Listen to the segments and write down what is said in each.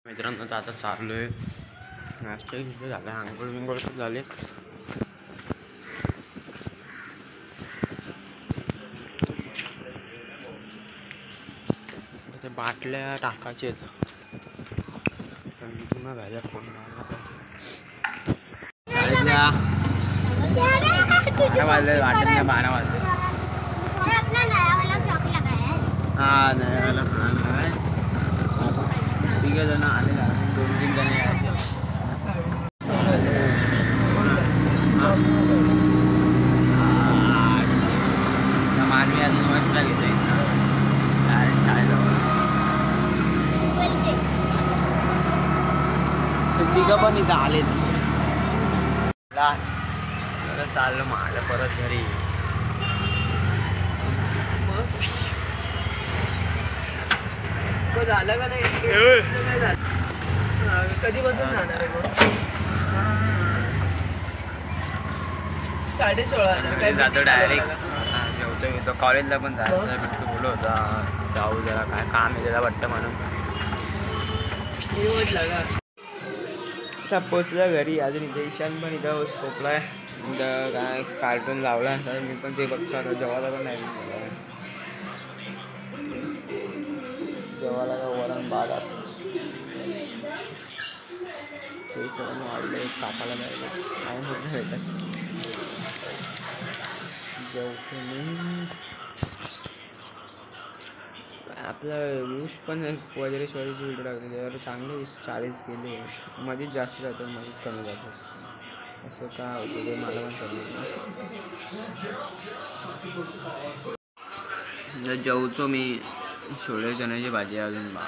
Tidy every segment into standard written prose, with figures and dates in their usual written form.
मित्रांनो आता चाललो आहे. नाश्ता झाला, आंघोळ बिंघोळ झाले. ते बाटल्या टाकायचे पुन्हा झाल्या फोन वाजले वाटत नाही 12 वाजले. हा नळ्याला फ्रॉक लगाय. ठीक आहे जण आले 2-3 जण यायचे. मानवी अजून मस्त घेतोय शाळेजवळ. तिघं पण इथं आले. चाललं माझं परत घरी. झालं का नाही? कधी बसून जाणार आहे मग? 16:30 जातो डायरेक्ट. जेवतो मी तो कॉलेजला पण जायचं बिट्टू बोललो होता जाऊ जरा काय काम आहे त्याला वाटतं म्हणून. आता पोचलं घरी. अजून इथे ईशान पण इथं झोपलाय. इथं काय कार्टून लावला तर मी पण ते बघतो. जेवायला पण नाही जेवायला का वरण भात ते सगळं वाढलं. कापायला जायला काय होतं भेटत. जेवतो मी. आपलं व्ह्यूज पण वज्रेश्वरीची व्हिडिओ टाकते त्यावर चांगले 40 गेले. मध्येच जास्त जातात मध्येच कमी जातात. असं का होतं ते मला पण समजलं. जेवतो मी. छोले चण्याची भाजी अजून पण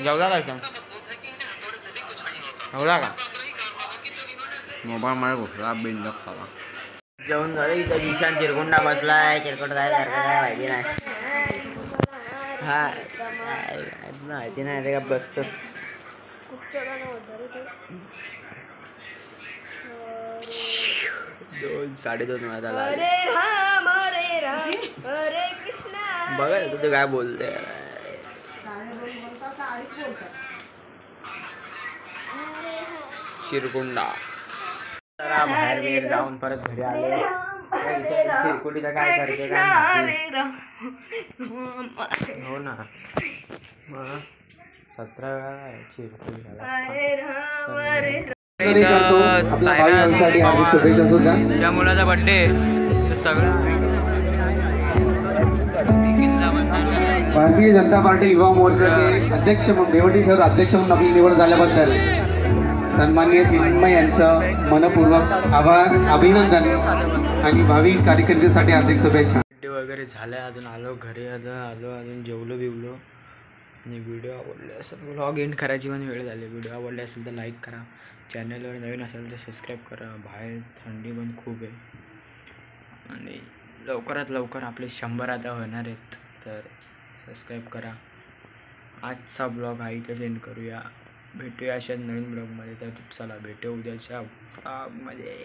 जेवला का? जेवला का? मोबाईल मला घुसला बिंड खावा. जेवण झालं. इथं ईशान चिरकुंडा बसलाय. चिरकुंड काय सारखं काय माहिती नाही. हा माहिती नाही ते का बसत. 2-2:30 वाजता बघा तुझं काय बोलते. चिरकुंडा बाहेर बिहेर जाऊन परत घरी आले. चिरकुंडीचं काय करते काय हो ना. 17 वेळा चिरकुंडी ज्या मुलाचा बर्थडे सगळं. भारतीय जनता पार्टी युवा मोर्चाचे अध्यक्ष बेवटी शहर अध्यक्ष म्हणून आपली निवड झाल्याबद्दल सन्माननीय चिन्मय यांचं मनपूर्वक आभार अभिनंदन आणि भावी कार्यकर्त्यांसाठी हार्दिक शुभेच्छा. बर्थडे वगैरे झालं. अजून आलो घरी. अजून जेवलो बिवलो. आणि व्हिडिओ आवडले असेल व्लॉग एंड करायची पण वेळ झाली. व्हिडिओ आवडले असेल तर लाईक करा. चॅनलवर नवीन असेल तर सबस्क्राईब करा. बाहेर थंडी पण खूप आहे आणि लवकरात लवकर आपले 100 आता होणार आहेत तर सबस्क्राईब करा. आजचा ब्लॉग हा इथं एंड करूया. भेटूया अशाच नवीन ब्लॉगमध्ये. तर चला भेटू उद्याच्या ब्लॉगमध्ये.